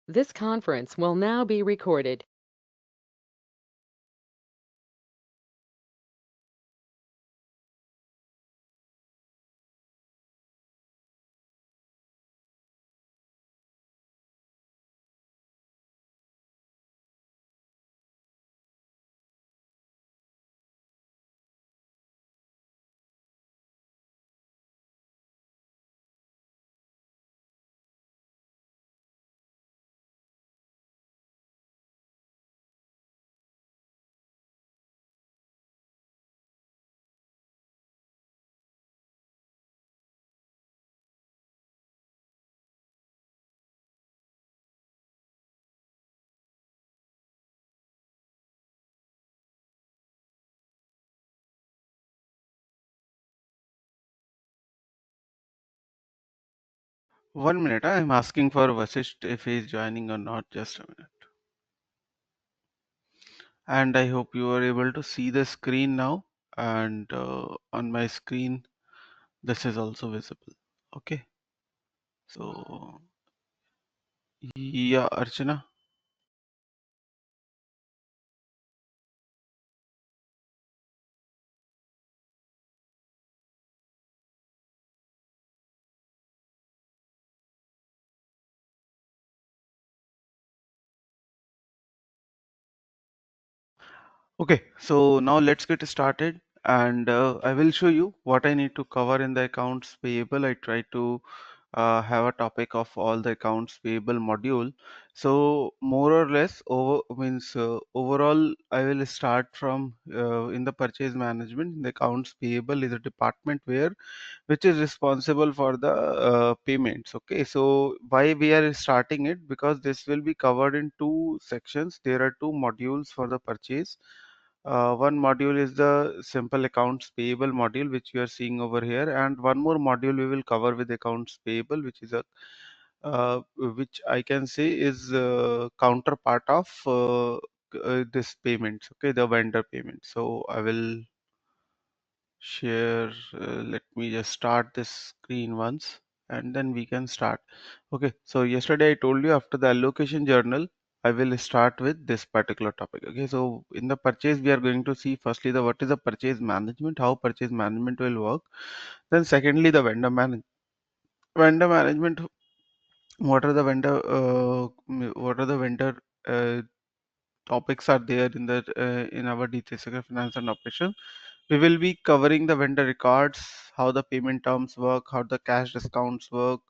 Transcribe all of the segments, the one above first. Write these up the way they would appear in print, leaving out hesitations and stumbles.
This conference will now be recorded. One minute, I'm asking for Vasisht if he's joining or not. Just a minute. And I hope you are able to see the screen now. And on my screen, this is also visible. Okay. So, yeah, Archana. Okay, so now let's get started. And I will show you what I need to cover in the accounts payable. I try to have a topic of all the accounts payable module. So more or less over means overall I will start from in the purchase management. The accounts payable is a department where which is responsible for the payments. Okay, so why we are starting it? Because this will be covered in two sections. There are two modules for the purchase. One module is the simple accounts payable module, which you are seeing over here, and one more module we will cover with accounts payable, which is a which I can say is counterpart of this payments. Okay, the vendor payment. So I will share. Let me just start this screen once, and then we can start. Okay, so yesterday I told you after the allocation journal, I will start with this particular topic. Okay, so in the purchase, we are going to see firstly the what is the purchase management, how purchase management will work. Then secondly, the vendor management. What are the what are the vendor topics are there in the in our D365 finance and operation. We will be covering the vendor records, how the payment terms work, how the cash discounts work,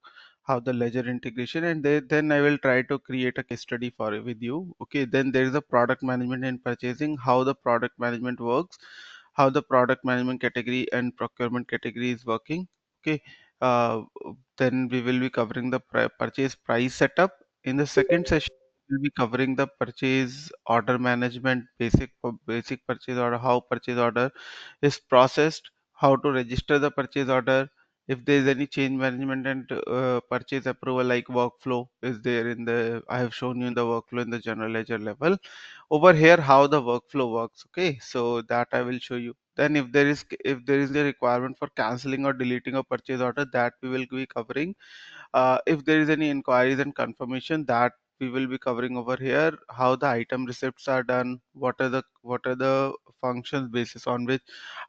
how the ledger integration, and then I will try to create a case study for it with you. Okay, then there is a product management and purchasing, how the product management works, how the product management category and procurement category is working. Okay, uh, then we will be covering the purchase price setup. In the second session, we'll be covering the purchase order management, basic purchase order, how purchase order is processed, how to register the purchase order, if there is any change management and purchase approval like workflow is there in the I have shown you in the workflow in the general ledger level. Over here how the workflow works. Okay, so that I will show you. Then if there is a requirement for canceling or deleting a purchase order, that we will be covering. If there is any inquiries and confirmation, that we will be covering over here, how the item receipts are done, what are the functions basis on which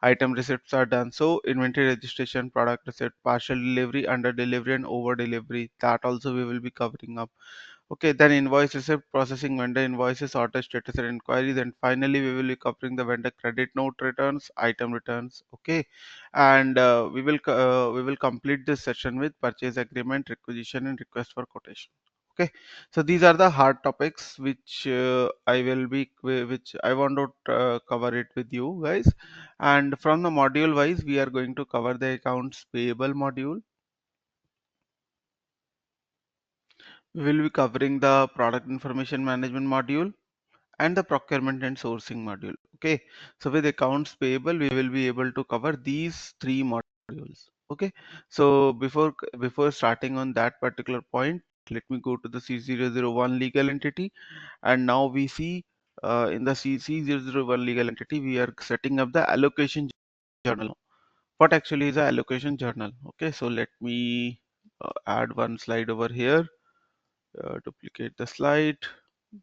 item receipts are done. So inventory registration, product receipt, partial delivery, under delivery, and over delivery, that also we will be covering up. Okay, then invoice receipt processing, vendor invoices, order status and inquiries, and finally we will be covering the vendor credit note returns, item returns. Okay, and we will complete this session with purchase agreement, requisition, and request for quotation. Okay, so these are the hard topics which which I want to cover it with you guys. And from the module wise, we are going to cover the accounts payable module. We will be covering the product information management module and the procurement and sourcing module. Okay, so with accounts payable, we will be able to cover these three modules. Okay, so before starting on that particular point, let me go to the C001 legal entity, and now we see in the C001 legal entity, we are setting up the allocation journal. What actually is a allocation journal? Okay, so let me add one slide over here. Duplicate the slide,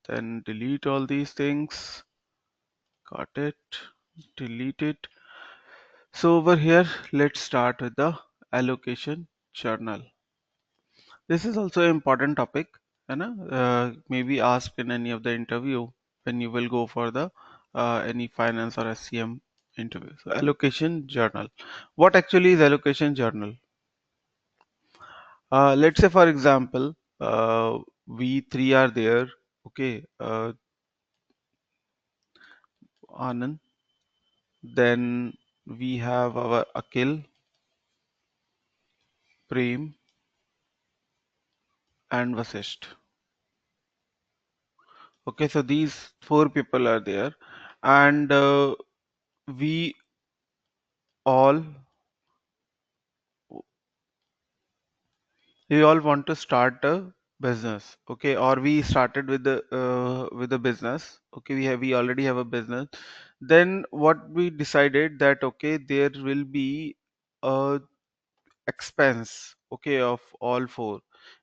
then delete all these things. Got it. Delete it. So over here, let's start with the allocation journal. This is also an important topic, है ना? Maybe asked in any of the interview when you will go for the any finance or SCM interview. So allocation journal. What actually is allocation journal? Let's say for example, we three are there. Okay, Anand. Then we have our Akil, Prem, and Vasisht. Okay, so these four people are there, and we all we all want to start a business. Okay, or we started with the business. Okay, we already have a business. Then what we decided that okay, there will be a expense, okay, of all four,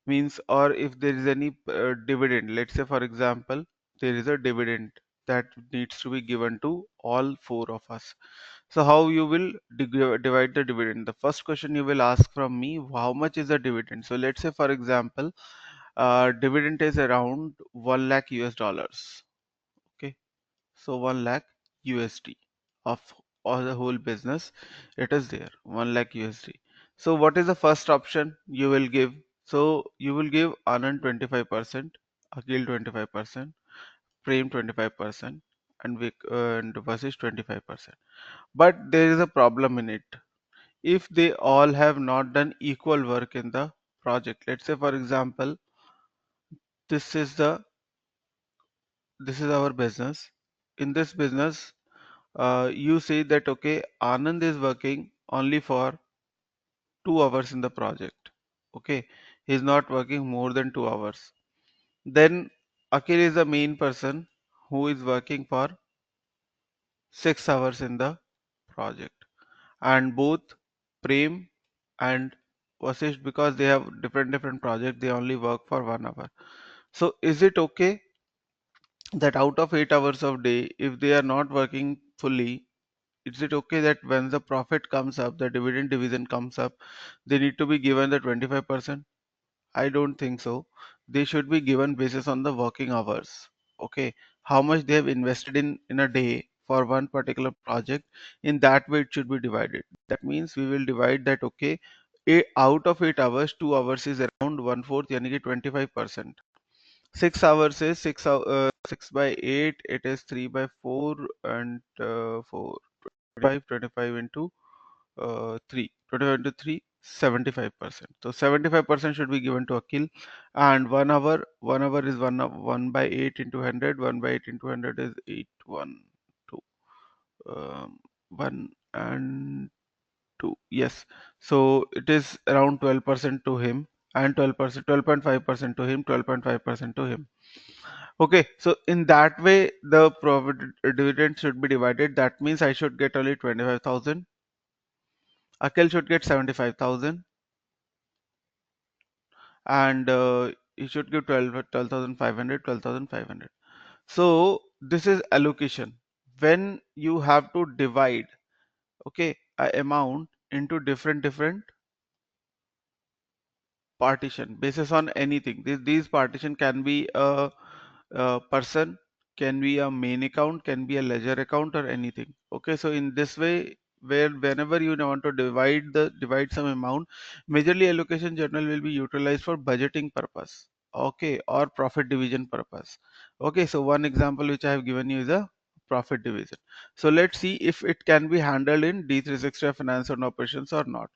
means, or if there is any dividend, let's say for example there is a dividend that needs to be given to all four of us. So how you will divide the dividend? The first question you will ask from me, how much is the dividend? So let's say for example dividend is around 1 lakh US dollars. Okay, so 1 lakh USD of all the whole business, it is there 1 lakh USD. So what is the first option you will give? So you will give Anand 25%, Akhil 25%, Prem 25%, and and Vasish 25%. But there is a problem in it. If they all have not done equal work in the project, let's say for example, this is the this is our business. In this business, you say that okay, Anand is working only for 2 hours in the project. Okay, he's not working more than 2 hours. Then Akhil is the main person who is working for 6 hours in the project, and both Prem and Vasish, because they have different projects, they only work for 1 hour. So is it okay that out of 8 hours of day, if they are not working fully, is it okay that when the profit comes up, the dividend division comes up, they need to be given the 25%? I don't think so. They should be given basis on the working hours. Okay, how much they have invested in a day for one particular project. In that way, it should be divided. That means we will divide that. Okay, out of 8 hours, 2 hours is around one fourth, yani ki 25%. 6 hours is 6 by 8. It is 3 by 4 and 4. 25 into 3, 25 into 3, 75%. So 75% should be given to Akil, and 1 hour is 1 by 8 into 100. 1 by 8 into 100 is 8, 1, 2, 1 and 2. Yes. So it is around 12% to him, and 12%, 12.5% to him, 12.5% to him. Okay, so in that way, the profit dividend should be divided. That means I should get only 25,000. Akhil should get 75,000, and he should give 12,500, 12,500. So this is allocation. When you have to divide, okay, a amount into different partition basis on anything. These partition can be a person, can be a main account, can be a ledger account, or anything. Okay, so in this way, where whenever you want to divide some amount, majorly allocation journal will be utilized for budgeting purpose. Okay, or profit division purpose. Okay, so one example which I have given you is a profit division. So let's see if it can be handled in D365 Finance and Operations or not.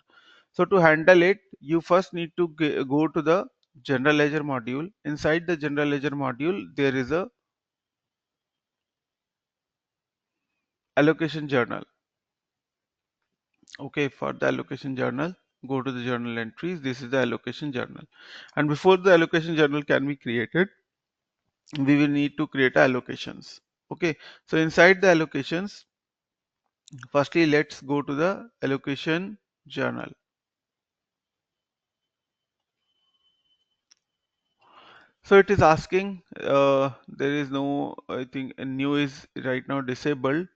So to handle it, you first need to go to the general ledger module. Inside the general ledger module, there is a allocation journal. Okay, for the allocation journal, go to the journal entries. This is the allocation journal. And before the allocation journal can be created, we will need to create allocations. Okay, so inside the allocations, firstly, let's go to the allocation journal. So it is asking, there is no, I think new is right now disabled.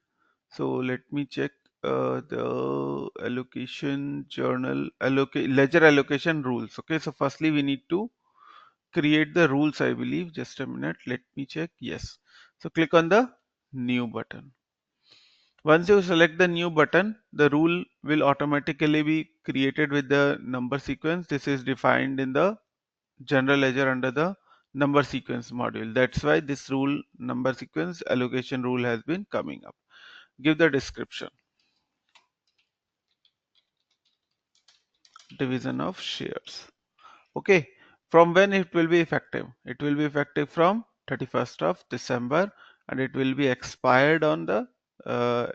So let me check the allocation journal, ledger allocation rules. Okay, so firstly we need to create the rules, I believe. Just a minute, let me check. Yes. So click on the new button. Once you select the new button, the rule will automatically be created with the number sequence. This is defined in the general ledger under the number sequence module. That's why this rule number sequence allocation rule has been coming up. Give the description. Division of shares. Okay. From when it will be effective? It will be effective from 31st of December and it will be expired on the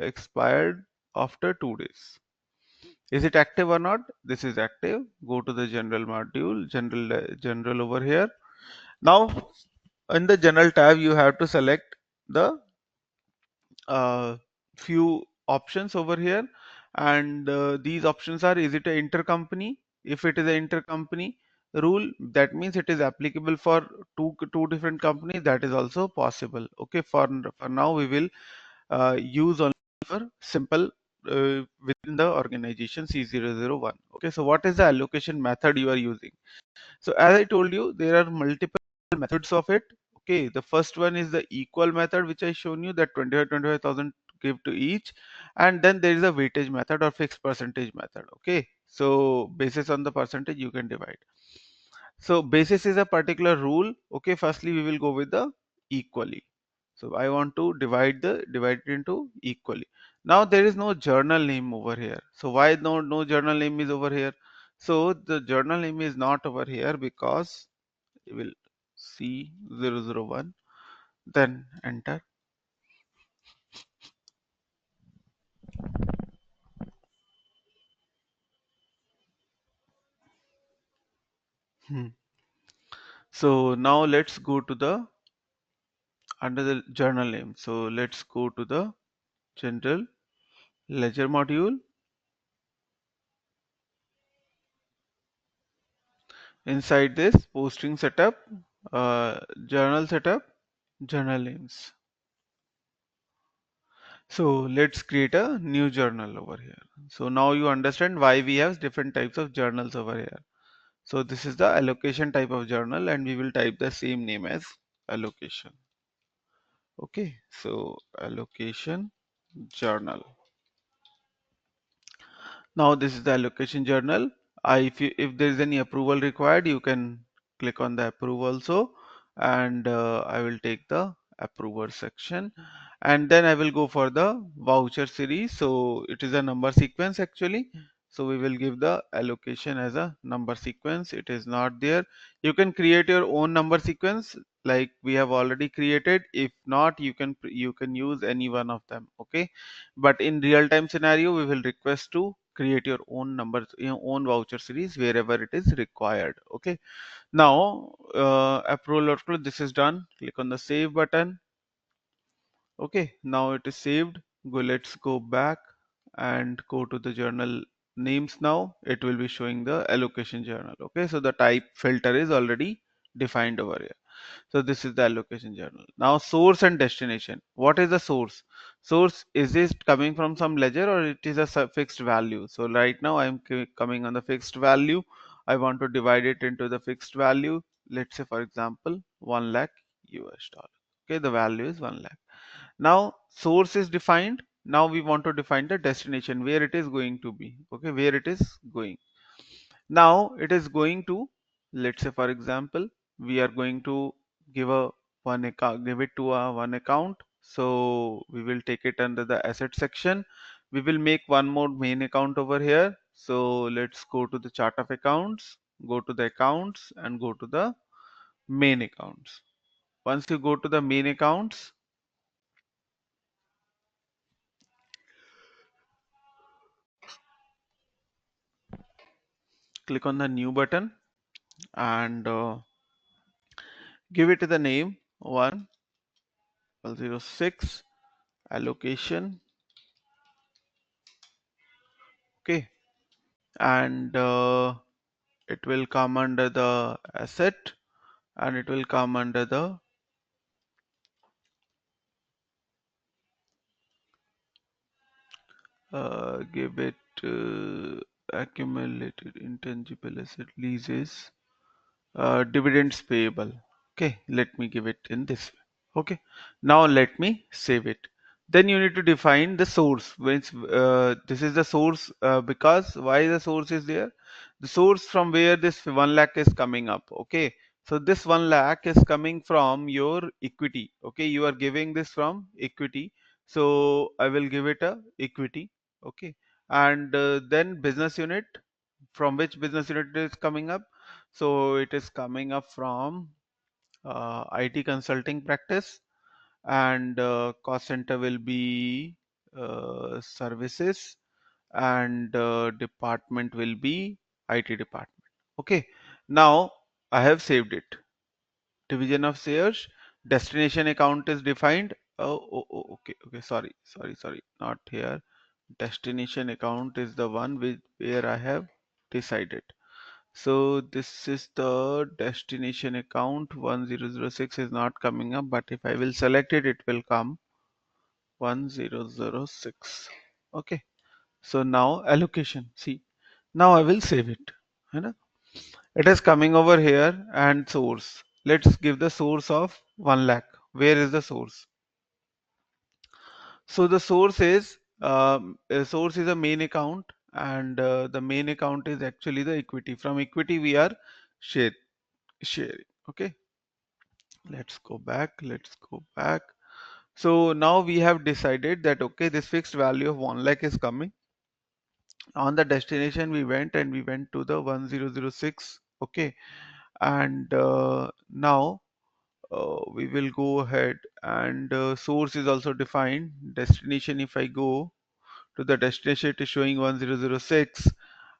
expired after 2 days. Is it active or not? This is active. Go to the general module, general over here. Now in the general tab, you have to select the few options over here, and these options are: is it an intercompany? If it is an intercompany rule, that means it is applicable for two different companies. That is also possible. Okay, for now we will use only for simple within the organization C001. Okay, so what is the allocation method you are using? So as I told you, there are multiple methods of it. Okay, the first one is the equal method, which I shown you, that 25,000 give to each, and then there is a weightage method or fixed percentage method. Okay, so basis on the percentage you can divide. So basis is a particular rule. Okay, firstly we will go with the equally. So I want to divide it into equally. Now there is no journal name over here. So why no journal name is over here? So the journal name is not over here because you will see 001, then enter. Hmm. So now let's go to the under the journal name. So let's go to the general ledger module. Inside this posting setup, journal setup, journal names. So let's create a new journal over here. So now you understand why we have different types of journals over here. So this is the allocation type of journal and we will type the same name as allocation. Okay, so allocation journal. Now this is the allocation journal. If there is any approval required, you can click on the approve also, and I will take the approver section, and then I will go for the voucher series. So it is a number sequence actually. So we will give the allocation as a number sequence. It is not there. You can create your own number sequence like we have already created. If not, you can use any one of them. Okay, but in real time scenario we will request to create your own numbers, your own voucher series wherever it is required. Okay, now approval workflow, this is done. Click on the save button. Okay, now it is saved. Let's go back and go to the journal names. Now it will be showing the allocation journal. Okay, so the type filter is already defined over here. So this is the allocation journal. Now source and destination. What is the source? Source, is it coming from some ledger or it is a fixed value? So right now I'm coming on the fixed value. I want to divide it into the fixed value. Let's say for example 1 lakh US dollar. Okay, the value is 1 lakh. Now source is defined. Now we want to define the destination where it is going to be. Okay, where it is going. Now it is going to, let's say for example, we are going to give a one account, give it to a one account. So we will take it under the asset section. We will make one more main account over here. So let's go to the chart of accounts, go to the accounts and go to the main accounts. Once you go to the main accounts, click on the new button and give it the name 1006 allocation. Okay, and it will come under the asset and it will come under the give it accumulated intangible asset leases, dividends payable. Okay, let me give it in this way. Okay, now let me save it. Then you need to define the source. Which this is the source because why the source is there? The source from where this 1 lakh is coming up. Okay, so this 1 lakh is coming from your equity. Okay, you are giving this from equity. So I will give it a equity. Okay, and then business unit, from which business unit it is coming up? So it is coming up from IT consulting practice, and cost center will be services, and department will be IT department. Okay, now I have saved it. Division of shares, destination account is defined. Okay, okay, sorry, not here. Destination account is the one with where I have decided. So this is the destination account. 1006 is not coming up, but if I will select it, it will come 1006. Okay. So now allocation. See, now I will save it. You know, it is coming over here and source. Let's give the source of 1 lakh. Where is the source? So the source is a main account, and the main account is actually the equity. From equity we are share, sharing. Okay. Let's go back. So now we have decided that okay, this fixed value of 1 lakh is coming. On the destination we went, and we went to the 1006. Okay, and now we will go ahead, and source is also defined. Destination, if I go to the destination, it is showing 1006.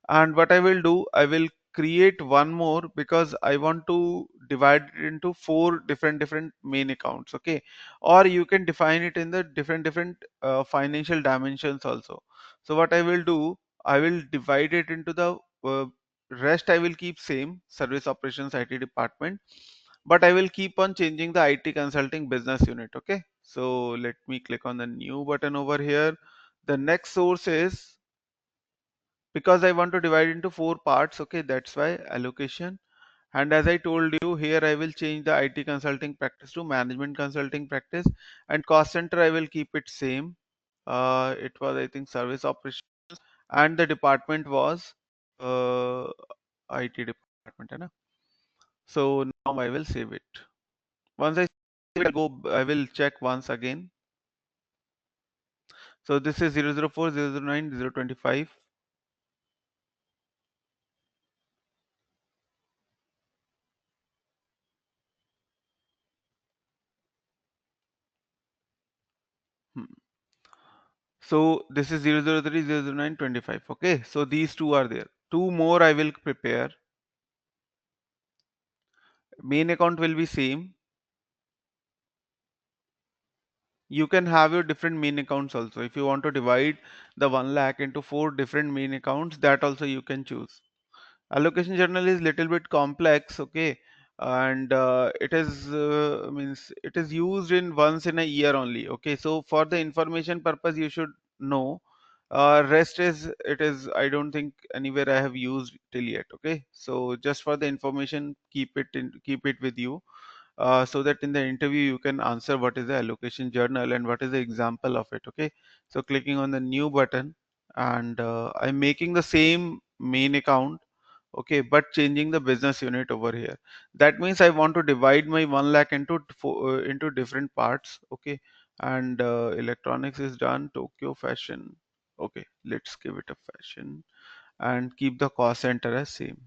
And what I will do, I will create one more because I want to divide it into four different main accounts. Okay, or you can define it in the different financial dimensions also. So what I will do, I will divide it into the rest. I will keep same service operations IT department, but I will keep on changing the IT consulting business unit. Okay, so let me click on the new button over here. The next source is, because I want to divide into four parts. Okay, that's why allocation. And as I told you, here I will change the IT consulting practice to management consulting practice, and cost center I will keep it same. It was, I think, service operations, and the department was uh, IT department, है ना? So now I will save it. Once I save it, I will check once again. So this is 004, 009, 025. Hmm. So this is 003, 009, 25. Okay, so these two are there. Two more I will prepare. Main account will be same. You can have your different main accounts also. If you want to divide the 1 lakh into four different main accounts, that also you can choose. Allocation journal is little bit complex, okay, and it is used in once in a year only. Okay, so for the information purpose, you should know. Rest is, it is, I don't think anywhere I have used till yet. Okay, so just for the information, keep it with you, so that in the interview you can answer what is the allocation journal and what is the example of it. Okay, so clicking on the new button, and I'm making the same main account. Okay, but changing the business unit over here. That means I want to divide my 1 lakh into different parts. Okay, and electronics is done. Tokyo fashion. Okay, let's give it a fashion and keep the cost center as same.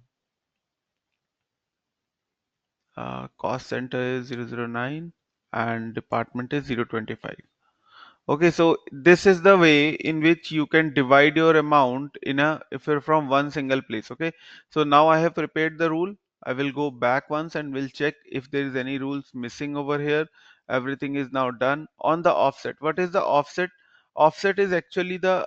Cost center is 009 and department is 025. Okay, so this is the way in which you can divide your amount in a, if you're from one single place. Okay, so now I have prepared the rule. I will go back once and will check if there is any rules missing over here. Everything is now done. On the offset, what is the offset? Offset is actually the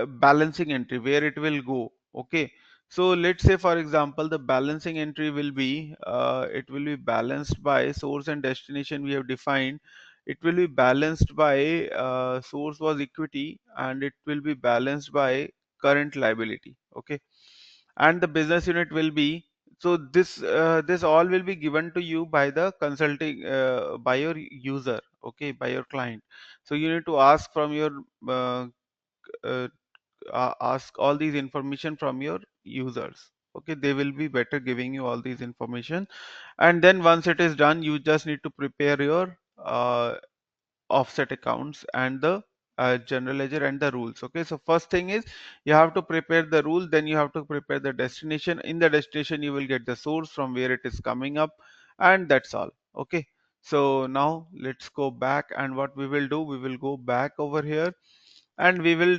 balancing entry where it will go. Okay, So let's say, for example, the balancing entry will be it will be balanced by source and destination we have defined. It will be balanced by source was equity, and it will be balanced by current liability. Okay, and the business unit will be, so this all will be given to you by the consulting by your user, okay, by your client. So you need to ask from your uh, uh, ask all these information from your users. Okay, they will be better giving you all these information. And then once it is done, you just need to prepare your offset accounts and the general ledger and the rules. Okay, so first thing is you have to prepare the rule, then you have to prepare the destination. In the destination you will get the source from where it is coming up, and that's all. Okay, so now let's go back, and what we will do, we will go back over here and we will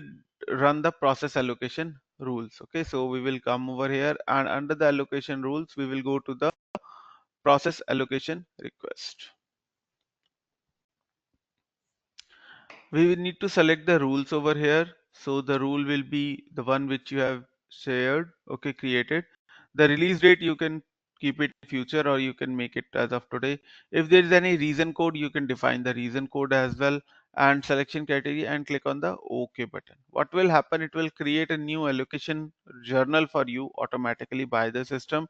run the process allocation rules. Okay, so we will come over here, and under the allocation rules we will go to the process allocation request. We will need to select the rules over here. So the rule will be the one which you have shared, okay, created. The release date you can keep it future, or you can make it as of today. If there is any reason code, you can define the reason code as well, and selection criteria, and click on the OK button. What will happen? It will create a new allocation journal for you automatically by the system.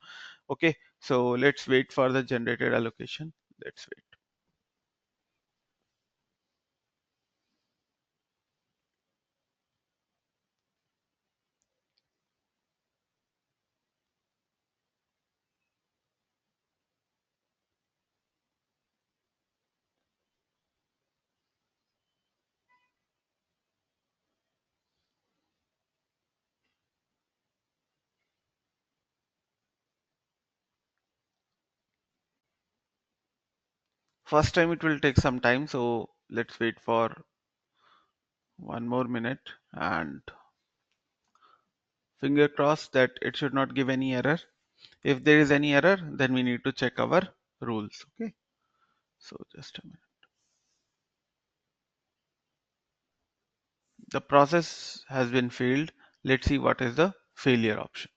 Okay, so let's wait for the generated allocation. Let's wait. First time it will take some time, so let's wait for one more minute, and finger crossed that it should not give any error. If there is any error, then we need to check our rules. Okay, so just a minute. The process has been failed. Let's see what is the failure option.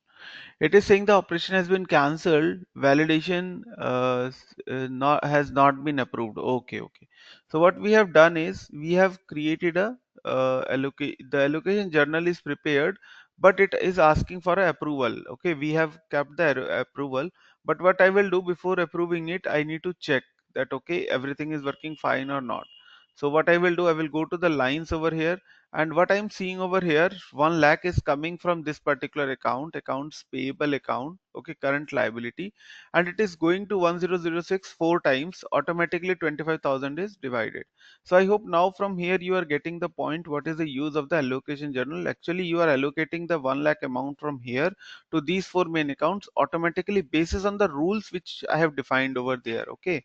It is saying the operation has been cancelled. Validation has not been approved. Okay, okay. So what we have done is we have created a the allocation journal is prepared, but it is asking for a approval. Okay, we have kept the approval, but what I will do before approving it, I need to check that okay everything is working fine or not. So what I will do, I will go to the lines over here, and what I'm seeing over here, 1 lakh is coming from this particular account, accounts payable account, okay, current liability, and it is going to 1006 four times, automatically 25,000 is divided. So I hope now from here you are getting the point what is the use of the allocation journal. Actually you are allocating the 1 lakh amount from here to these four main accounts automatically basis on the rules which I have defined over there. Okay,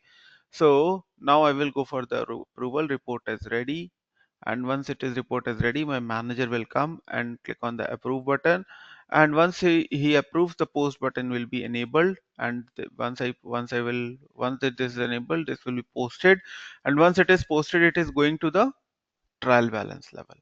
so now I will go for the approval. Report as ready, and once it is report is ready, my manager will come and click on the approve button, and once he approves, the post button will be enabled, and once it is enabled, this will be posted, and once it is posted, it is going to the trial balance level.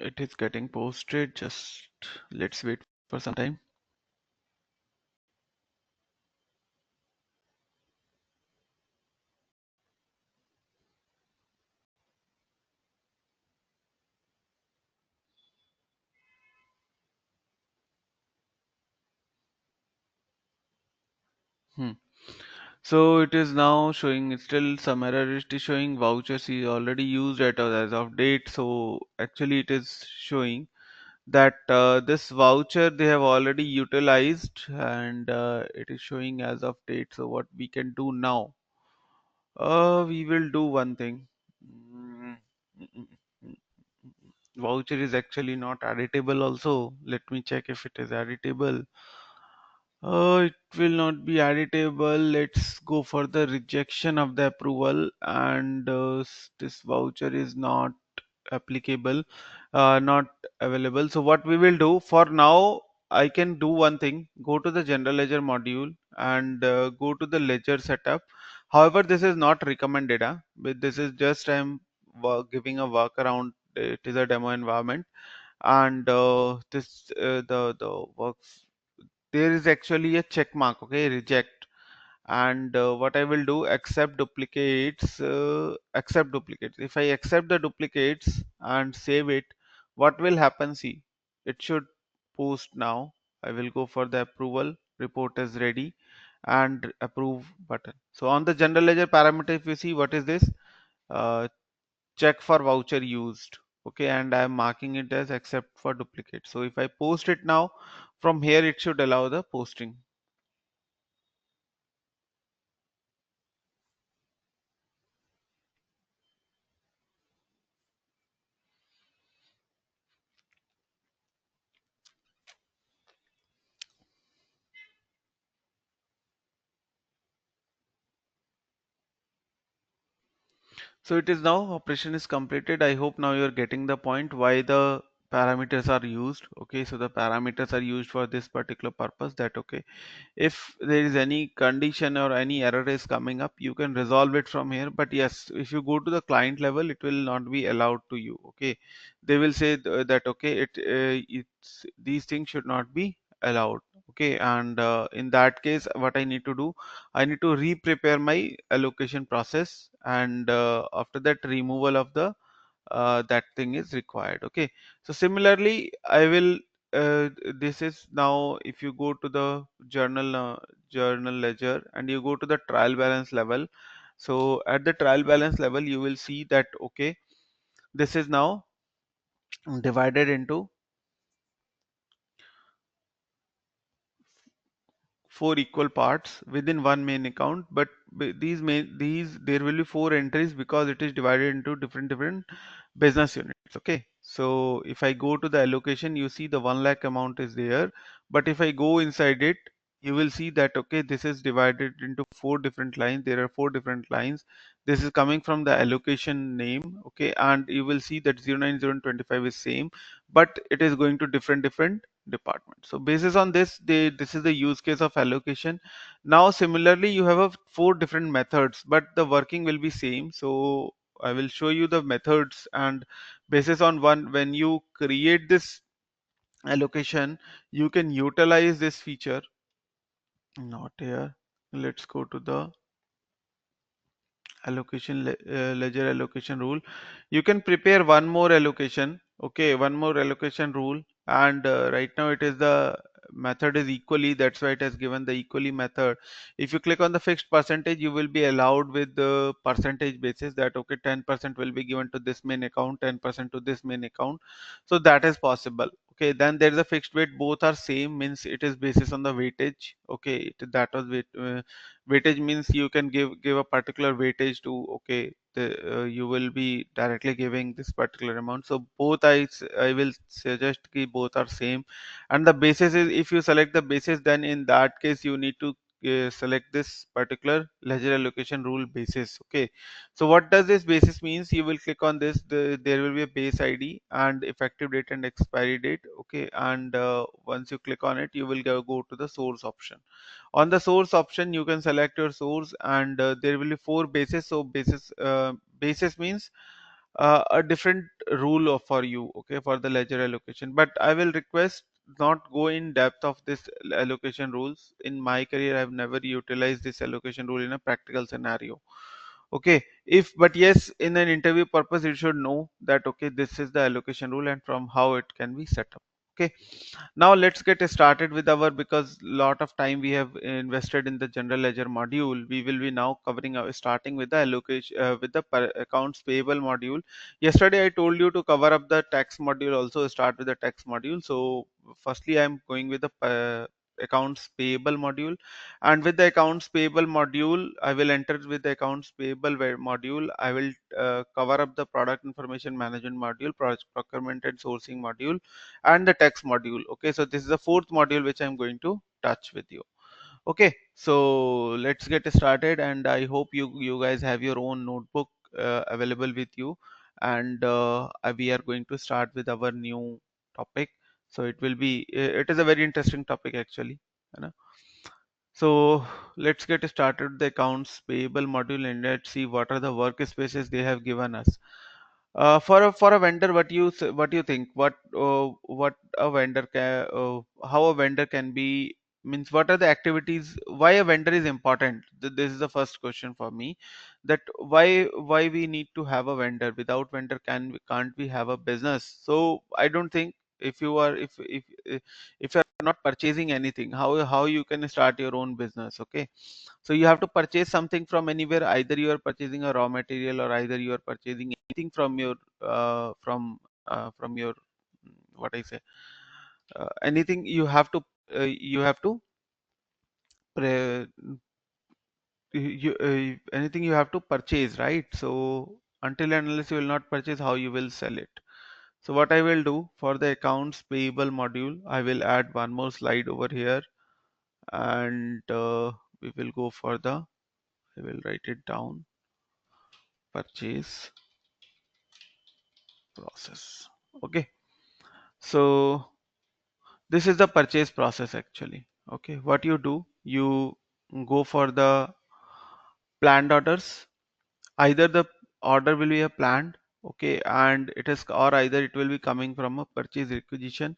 It is getting posted, just let's wait for some time. Hmm. So it is now showing, it's still some error. It is showing vouchers is already used at as of date. So actually it is showing. that this voucher they have already utilized, and it is showing as of date. So what we can do now, we will do one thing. Mm, mm, mm, mm. Voucher is actually not editable also. Let me check if it is editable. It will not be editable. Let's go for the rejection of the approval, and this voucher is not applicable, not available. So what we will do for now, I can do one thing. Go to the general ledger module and go to the ledger setup. However, this is not recommended. But this is just I'm giving a workaround. It is a demo environment, and this the works. There is actually a check mark. Okay, reject. And what I will do, accept duplicates, accept duplicates. If I accept the duplicates and save it, what will happen? See, it should post now. I will go for the approval. Report is ready and approve button. So on the general ledger parameter, if you see what is this, uh, check for voucher used. Okay, and I am marking it as accept for duplicate. So if I post it now, from here it should allow the posting. So it is now operation is completed. I hope now you're getting the point why the parameters are used. Okay, so the parameters are used for this particular purpose, that okay, if there is any condition or any error is coming up, you can resolve it from here. But yes, if you go to the client level, it will not be allowed to you. Okay, they will say that okay, it's these things should not be allowed. Okay, and in that case, what I need to do, I need to re-prepare my allocation process, and after that, removal of the that thing is required. Okay, so similarly, I will. This is now if you go to the journal ledger and you go to the trial balance level. So at the trial balance level, you will see that okay, this is now divided into four equal parts within one main account, but these there will be four entries because it is divided into different business units. Okay, so if I go to the allocation, you see the 1 lakh amount is there, but if I go inside it, you will see that okay, this is divided into four different lines. There are four different lines. This is coming from the allocation name. Okay, and you will see that 090125 is same, but it is going to different departments. So basis on this, this is the use case of allocation. Now similarly, you have a four different methods, but the working will be same. So I will show you the methods, and basis on one, when you create this allocation, you can utilize this feature. Not here. Let's go to the ledger allocation rule. You can prepare one more allocation. Okay, one more allocation rule, and right now it is the method is equally, that's why it has given the equally method. If you click on the fixed percentage, you will be allowed with the percentage basis that okay, 10% will be given to this main account, 10% to this main account. So that is possible. Okay, then there is a fixed weight, both are same, means it is basis on the weightage. Okay, that was weightage means you can give a particular weightage to okay, you will be directly giving this particular amount. So both I will suggest ki both are same, and the basis is, if you select the basis, then in that case you need to select this particular ledger allocation rule basis. Okay, so what does this basis means? You will click on this, there will be a base ID and effective date and expiry date. Okay, and once you click on it, you will go to the source option. On the source option, you can select your source, and there will be four bases. So basis means a different rule for you, okay, for the ledger allocation. But I will request not go in depth of this allocation rules. In my career, I've never utilized this allocation rule in a practical scenario. Okay, if but yes, in an interview purpose, you should know that okay, this is the allocation rule and from how it can be set up. Okay, now let's get started with our, because lot of time we have invested in the general ledger module. We will be now covering our, starting with the allocation with the accounts payable module. Yesterday I told you to cover up the tax module, also start with the tax module. So firstly I am going with the accounts payable module, and with the accounts payable module I will enter with the accounts payable module. I will cover up the product information management module, procurement and sourcing module, and the text module. Okay, so this is the fourth module which I'm going to touch with you. Okay, so let's get started, and I hope you guys have your own notebook available with you, and we are going to start with our new topic. So it is a very interesting topic actually, you know. So let's get started the accounts payable module, and let's see what are the workspaces they have given us. For a vendor, what do you think? What a vendor can how a vendor can be, means what are the activities? Why a vendor is important? This is the first question for me. That why we need to have a vendor? Without vendor, can't we have a business? So I don't think, if you are if you are not purchasing anything, how you can start your own business? Okay, so you have to purchase something from anywhere. Either you are purchasing a raw material, or either you are purchasing anything from your from your what I say anything you have to pre- anything you have to purchase, right? So until and unless you will not purchase, how you will sell it? So what I will do for the accounts payable module, I will add one more slide over here, and we will go for the, I will write it down, purchase process. Okay, so this is the purchase process actually. Okay, what you do, you go for the planned orders. Either the order will be a planned, okay, and it is, or either it will be coming from a purchase requisition.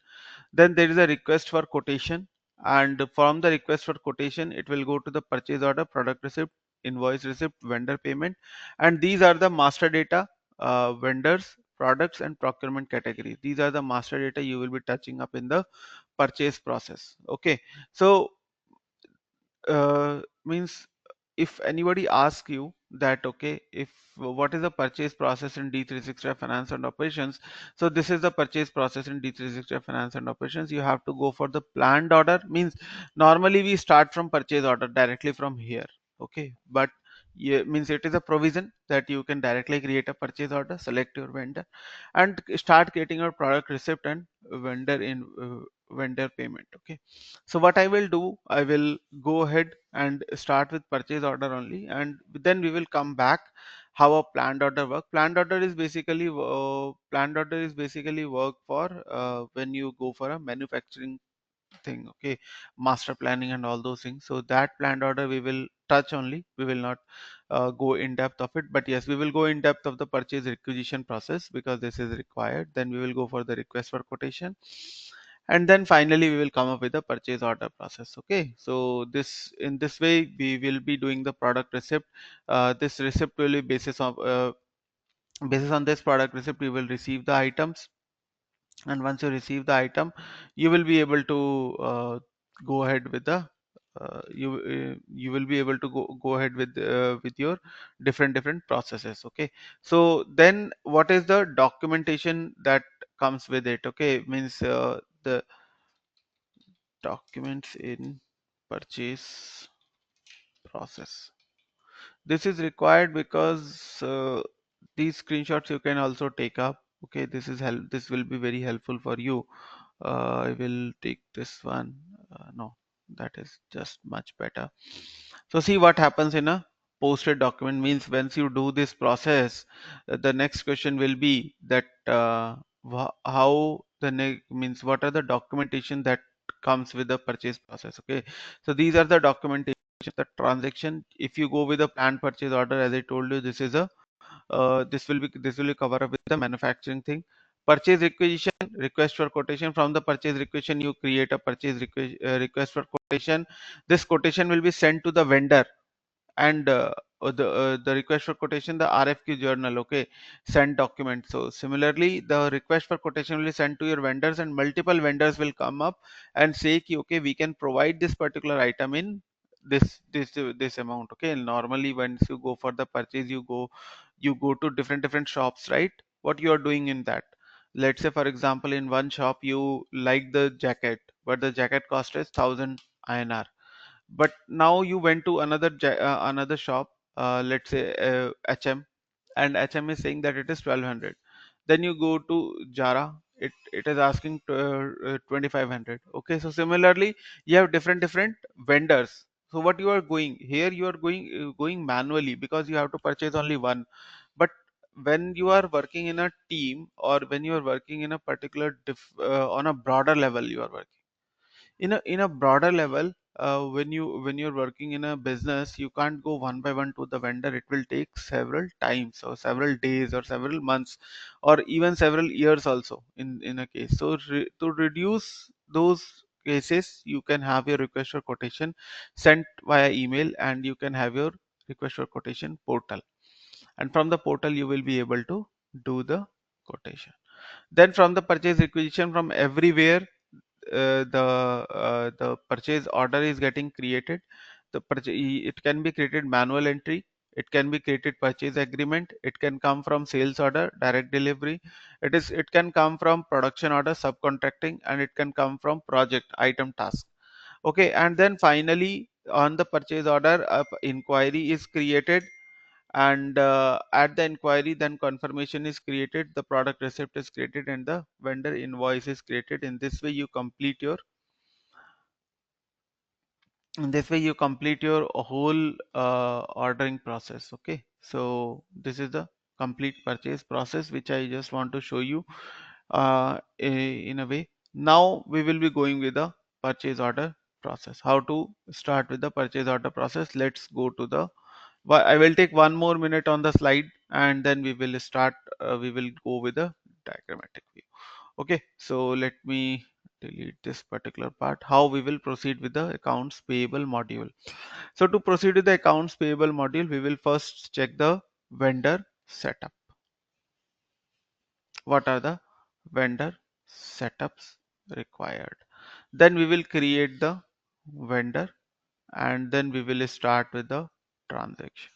Then there is a request for quotation, and from the request for quotation, it will go to the purchase order, product receipt, invoice receipt, vendor payment, and these are the master data, vendors, products, and procurement categories. These are the master data you will be touching up in the purchase process. Okay, so means if anybody asks you that, okay, if what is the purchase process in D365 finance and operations, so this is the purchase process in D365 finance and operations. You have to go for the planned order, means normally we start from purchase order directly from here. Okay, but yeah, means it is a provision that you can directly create a purchase order, select your vendor, and start getting your product receipt and vendor payment. Okay, so what I will do, I will go ahead and start with purchase order only, and then we will come back how a planned order work. Planned order is basically work for when you go for a manufacturing thing. Okay, master planning and all those things. So that planned order we will touch only. We will not go in depth of it, but yes, we will go in depth of the purchase requisition process because this is required. Then we will go for the request for quotation, and then finally we will come up with the purchase order process. Okay, so this, in this way we will be doing the product receipt. This receipt will be basis on this product receipt we will receive the items, and once you receive the item, you will be able to go ahead with the you will be able to go ahead with your different processes. Okay, so then what is the documentation that comes with it? Okay, means the documents in purchase process. This is required because these screenshots you can also take up. Okay, this will be very helpful for you. I will take this one. No, that is just much better. So see what happens in a posted document, means once you do this process, the next question will be that how the means what are the documentation that comes with the purchase process. Okay, so these are the documentation, the transaction. If you go with a planned purchase order, as I told you, this is a this will be cover up with the manufacturing thing. Purchase requisition, request for quotation. From the purchase requisition you create a request for quotation. This quotation will be sent to the vendor, and the request for quotation, the RFQ journal, okay, send document. So similarly, the request for quotation will be sent to your vendors, and multiple vendors will come up and say ki, okay, we can provide this particular item in this amount. Okay, normally once you go for the purchase, you go to different shops, right? What you are doing in that, let's say for example, in one shop you like the jacket, but the jacket cost is 1000 INR. But now you went to another shop, let's say HM, and HM is saying that it is 1200. Then you go to Jara, it is asking 2500. Okay, so similarly you have different vendors. So what you are going here, you are going manually because you have to purchase only one. But when you are working in a team, or when you are working in a particular on a broader level, you are working in a broader level, when you're working in a business, you can't go one by one to the vendor. It will take several times, or several days, or several months, or even several years also in a case. So to reduce those cases, you can have your request for quotation sent via email, and you can have your request for quotation portal, and from the portal you will be able to do the quotation. Then from the purchase requisition, from everywhere, the purchase order is getting created. It can be created manual entry, it can be created purchase agreement, it can come from sales order, direct delivery, it can come from production order, subcontracting, and it can come from project item task. Okay, and then finally on the purchase order, inquiry is created, and at the inquiry, then confirmation is created, the product receipt is created, and the vendor invoice is created. In this way you complete your whole ordering process. Okay, so this is the complete purchase process which I just want to show you in a way. Now we will be going with the purchase order process. How to start with the purchase order process? Let's go to the I will take 1 more minute on the slide, and then we will start. We will go with the diagrammatic view. Okay, so let me delete this particular part. How we will proceed with the accounts payable module. So to proceed with the accounts payable module, we will first check the vendor setup. What are the vendor setups required? Then we will create the vendor, and then we will start with the transaction.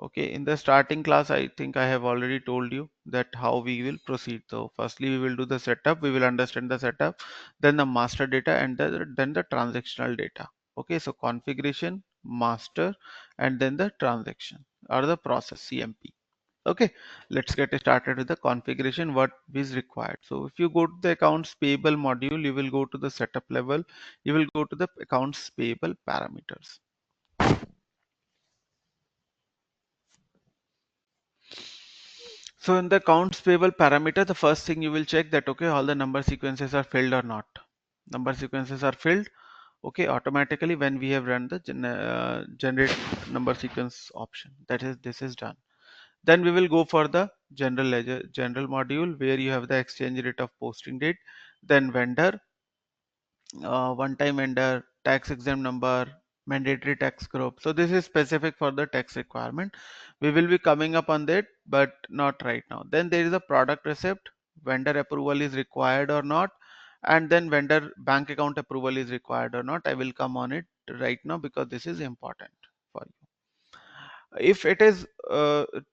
Okay, in the starting class, I think I have already told you that how we will proceed. So firstly, we will do the setup, we will understand the setup, then the master data, and then the transactional data. Okay, so configuration, master, and then the transaction, or the process, CMP. Okay, let's get started with the configuration, what is required. So if you go to the accounts payable module, you will go to the setup level, you will go to the accounts payable parameters. So in the accounts payable parameter, the first thing you will check that, okay, all the number sequences are filled or not. Number sequences are filled, okay, automatically when we have run the generate number sequence option. That is, this is done. Then we will go for the general ledger, general module, where you have the exchange rate of posting date, then vendor, one-time vendor, tax exempt number, mandatory tax group. So this is specific for the tax requirement. We will be coming up on that, but not right now. Then there is a product receipt, vendor approval is required or not, and then vendor bank account approval is required or not. I will come on it right now because this is important for you. If it is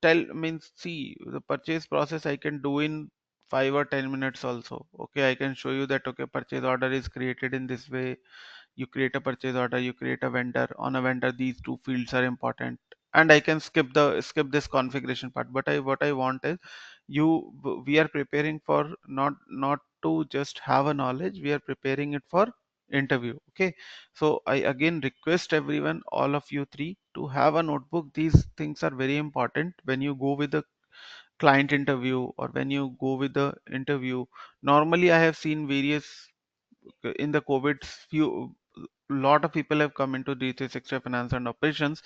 tell means see the purchase process I can do in 5 or 10 minutes also. Okay, I can show you that, okay, purchase order is created in this way. You create a purchase order, you create a vendor. On a vendor, these two fields are important, and I can skip this configuration part. But I what I want is we are preparing for not to just have a knowledge, we are preparing it for interview. Okay, so I again request everyone, all of you three, to have a notebook. These things are very important when you go with the client interview, or when you go with the interview. Normally I have seen various in the COVID, few lot of people have come into D365 finance and operations,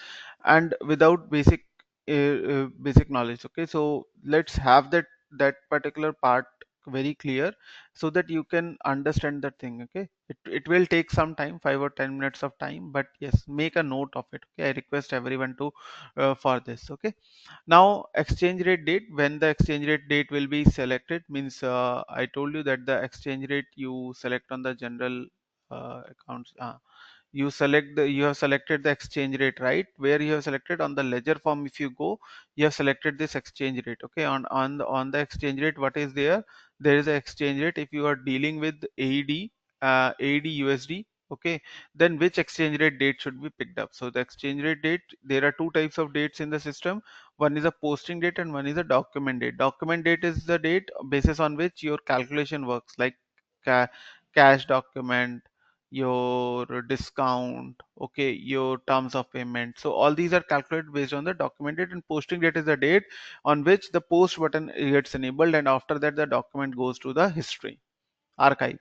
and without basic knowledge. Okay, so let's have that particular part very clear so that you can understand that thing. Okay, it will take some time, 5 or 10 minutes of time, but yes, make a note of it. Okay, I request everyone to for this. Okay, now exchange rate date, when the exchange rate date will be selected means I told you that the exchange rate you select on the general accounts. You have selected the exchange rate, right? Where you have selected on the ledger form, if you go, you have selected this exchange rate. Okay, on the exchange rate, what is there? There is an exchange rate. If you are dealing with AED USD, okay, then which exchange rate date should be picked up? So the exchange rate date, there are two types of dates in the system. One is a posting date and one is a document date. Document date is the date basis on which your calculation works, like ca cash document, your discount, okay, your terms of payment. So all these are calculated based on the document date, and posting date is the date on which the post button gets enabled, and after that the document goes to the history archive.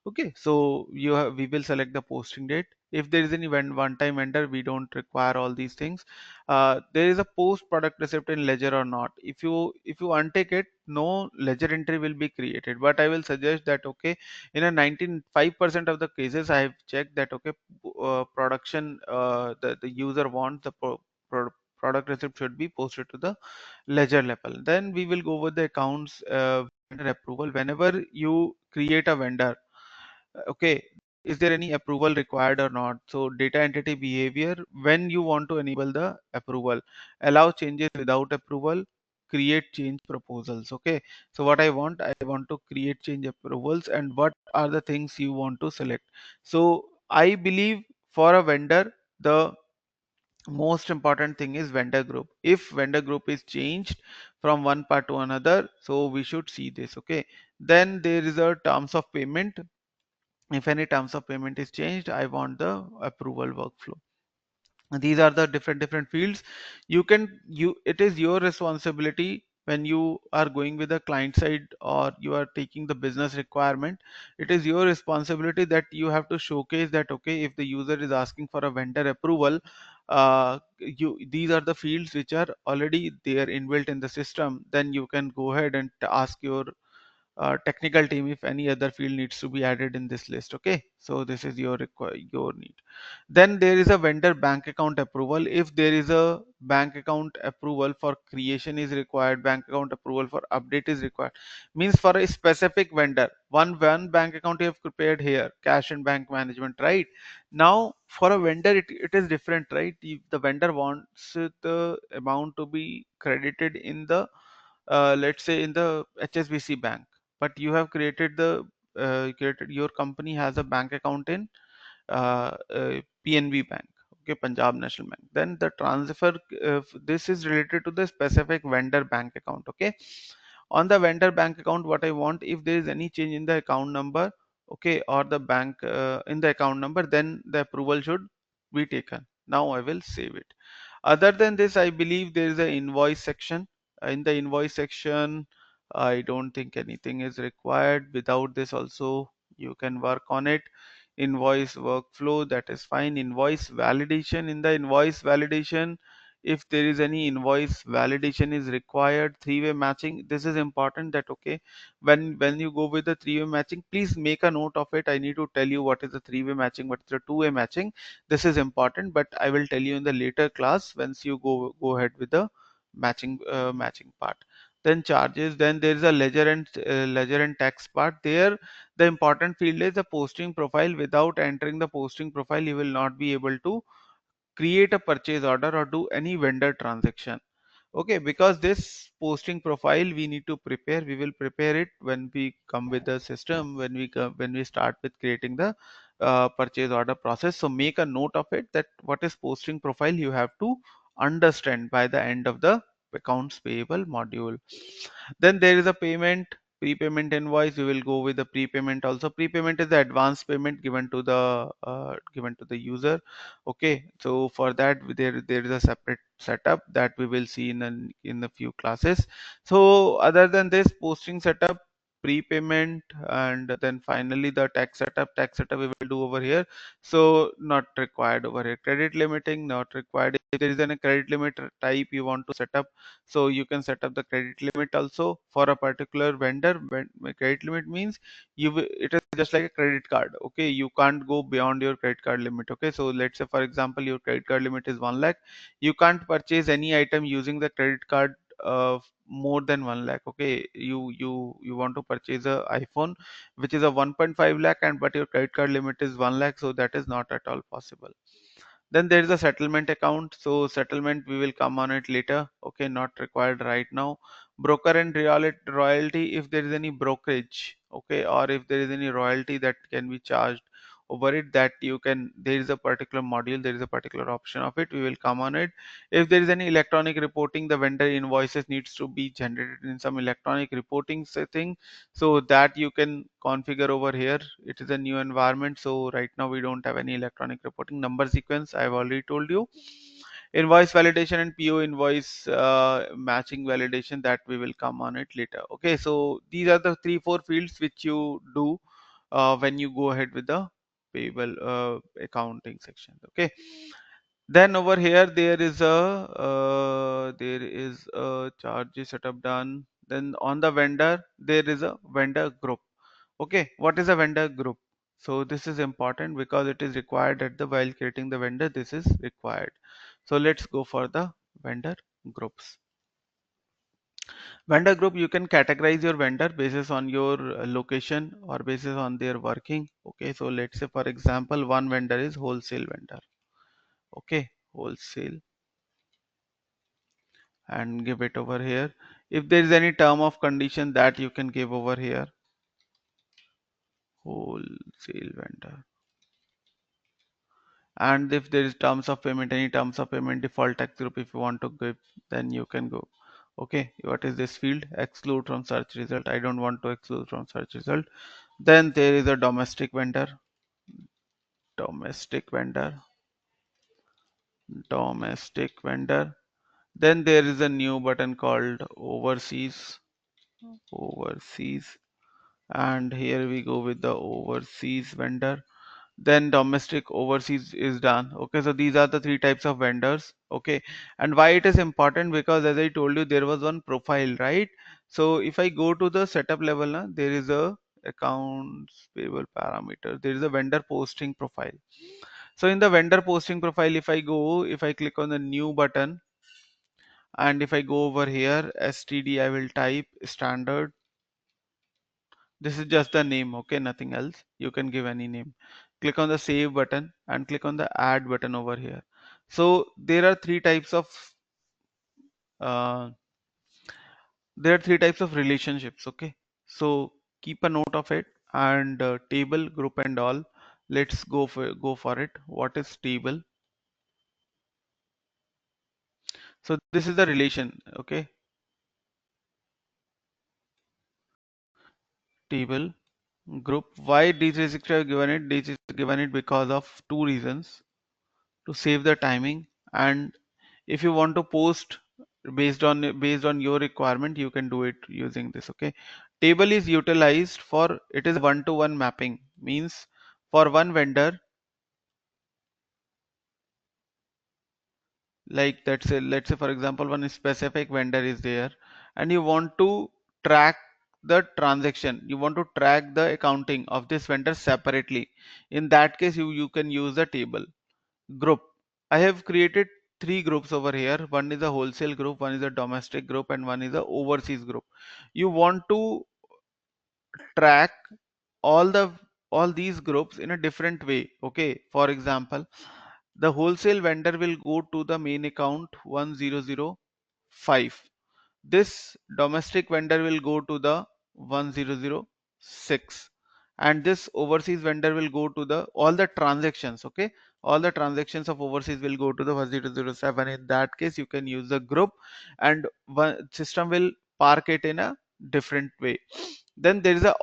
Okay, so we will select the posting date. If there is any one-time vendor, we don't require all these things. There is a post product receipt in ledger or not. If you untake it, no ledger entry will be created. But I will suggest that, okay, in a 95% of the cases I have checked that, okay, production the user wants the product receipt should be posted to the ledger level. Then we will go with the accounts vendor approval. Whenever you create a vendor, okay, is there any approval required or not? So data entity behavior, when you want to enable the approval, allow changes without approval, create change proposals. Okay, so what I want to create change approvals, and what are the things you want to select. So I believe for a vendor, the most important thing is vendor group. If vendor group is changed from one part to another, so we should see this. Okay, then there is a terms of payment. If any terms of payment is changed, I want the approval workflow. These are the different fields. You it is your responsibility when you are going with the client side or you are taking the business requirement. It is your responsibility that you have to showcase that, okay, if the user is asking for a vendor approval, these are the fields which are already there inbuilt in the system. Then you can go ahead and ask your technical team if any other field needs to be added in this list. Okay, so this is your need. Then there is a vendor bank account approval. If there is a bank account approval for creation is required, bank account approval for update is required, means for a specific vendor, one bank account you have prepared here, cash and bank management, right? Now for a vendor, it is different, right? If the vendor wants the amount to be credited in the let's say in the HSBC bank, but you have created your company has a bank account in PNB Bank, okay, Punjab National Bank. Then the transfer, this is related to the specific vendor bank account. Okay, on the vendor bank account, what I want, if there is any change in the account number, okay, or the bank in the account number, then the approval should be taken. Now I will save it. Other than this, I believe there is an invoice section. In the invoice section, I don't think anything is required. Without this also, you can work on it. Invoice workflow, that is fine. Invoice validation, in the invoice validation, if there is any invoice validation is required, three-way matching, this is important that, okay, when you go with the three-way matching, please make a note of it. I need to tell you what is the three-way matching, what is the two-way matching. This is important, but I will tell you in the later class once you go ahead with the matching part. Then charges, then there is a ledger and tax part. There the important field is the posting profile. Without entering the posting profile, you will not be able to create a purchase order or do any vendor transaction. Okay, because this posting profile we need to prepare. We will prepare it when we come with the system, when we start with creating the purchase order process. So make a note of it that what is posting profile you have to understand by the end of the accounts payable module. Then there is a payment, prepayment invoice. We will go with the prepayment also. Prepayment is the advance payment given to the user. Okay, so for that there is a separate setup that we will see in a few classes. So other than this, posting setup, prepayment, and then finally the tax setup we will do over here. So not required over here. Credit limiting not required. if there is a credit limit type you want to set up, so you can set up the credit limit also for a particular vendor. When credit limit means it is just like a credit card. Okay, you can't go beyond your credit card limit. Okay, so let's say for example your credit card limit is 1 lakh. You can't purchase any item using the credit card more than 1 lakh. Okay, you want to purchase a iPhone which is a 1.5 lakh, and but your credit card limit is 1 lakh, so that is not at all possible. Then there is a settlement account. So settlement we will come on it later. Okay, not required right now. Broker and royalty, if there is any brokerage, okay, or if there is any royalty that can be charged over it, that you can, there is a particular module, there is a particular option of it, we will come on it. If there is any electronic reporting, the vendor invoices needs to be generated in some electronic reporting setting, so that you can configure over here. It is a new environment, so right now we don't have any electronic reporting. Number sequence I've already told you. Invoice validation and PO invoice matching validation, that we will come on it later. Okay, so these are the 3-4 fields which you do when you go ahead with the payable accounting section. Okay, then over here there is a charges setup done. Then on the vendor there is a vendor group. Okay, what is a vendor group? So this is important because it is required at the while creating the vendor, this is required. So let's go for the vendor groups. Vendor group, you can categorize your vendor basis on your location or basis on their working. Okay, so let's say for example one vendor is wholesale vendor. Okay, wholesale, and give it over here. If there is any term of condition, that you can give over here, wholesale vendor. And if there is terms of payment, any terms of payment, default tax group if you want to give, then you can go. Okay, what is this field? Exclude from search result. I don't want to exclude from search result. Then there is a domestic vendor, domestic vendor, domestic vendor. Then there is a new button called overseas, overseas, and here we go with the overseas vendor. Then domestic, overseas is done. Okay, so these are the 3 types of vendors. Okay, and why it is important? Because as I told you, there was one profile, right? So if I go to the setup level now, there is a accounts payable parameter, there is a vendor posting profile. So in the vendor posting profile, if I click on the new button, and if I go over here std, I will type standard. This is just the name, okay, nothing else. You can give any name. Click on the save button and click on the add button over here. So uh, there are three types of relationships. Okay, so keep a note of it. And table, group, and all. Let's go for it. What is table? So this is the relation. Okay, table, group. Why D365 given it? D365 given it because of 2 reasons: to save the timing, and if you want to post based on your requirement, you can do it using this. Okay, table is utilized for, it is a one-to-one mapping, means for one vendor, like let's say for example one specific vendor is there, and you want to track the transaction, you want to track the accounting of this vendor separately. In that case, you can use the table. Group, I have created 3 groups over here. One is a wholesale group, one is a domestic group, and one is a overseas group. You want to track all the all these groups in a different way. Okay, for example, the wholesale vendor will go to the main account 1005. This domestic vendor will go to the 1006, and this overseas vendor will go to the all the transactions. Okay, all the transactions of overseas will go to the 1007. In that case, you can use the group, and one system will park it in a different way. Then there is a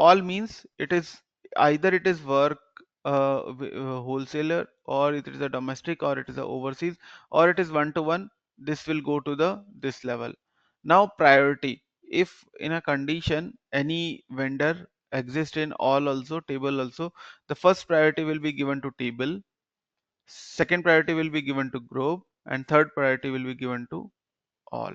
all means it is either it is work wholesaler, or it is a domestic, or it is a overseas, or it is one to one. This will go to the this level. Now priority, if in a condition any vendor exists in all also, table also, the first priority will be given to table, second priority will be given to group, and third priority will be given to all.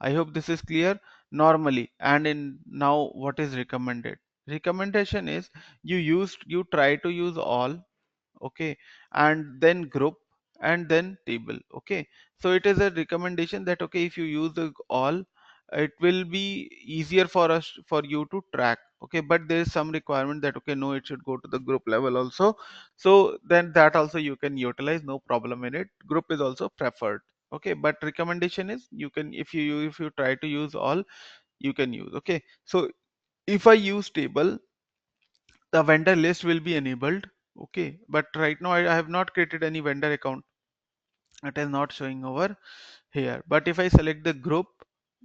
I hope this is clear. Normally, and in now what is recommended? Recommendation is you try to use all, okay, and then group, and then table, okay. So it is a recommendation that okay, if you use the all, it will be easier for you to track, okay, but there is some requirement that okay, no, it should go to the group level also. So then that also you can utilize, no problem in it. Group is also preferred, okay, but recommendation is you can, if you try to use all, you can use, okay. So if I use table, the vendor list will be enabled, okay, but right now I have not created any vendor account. It is not showing over here. But if I select the group,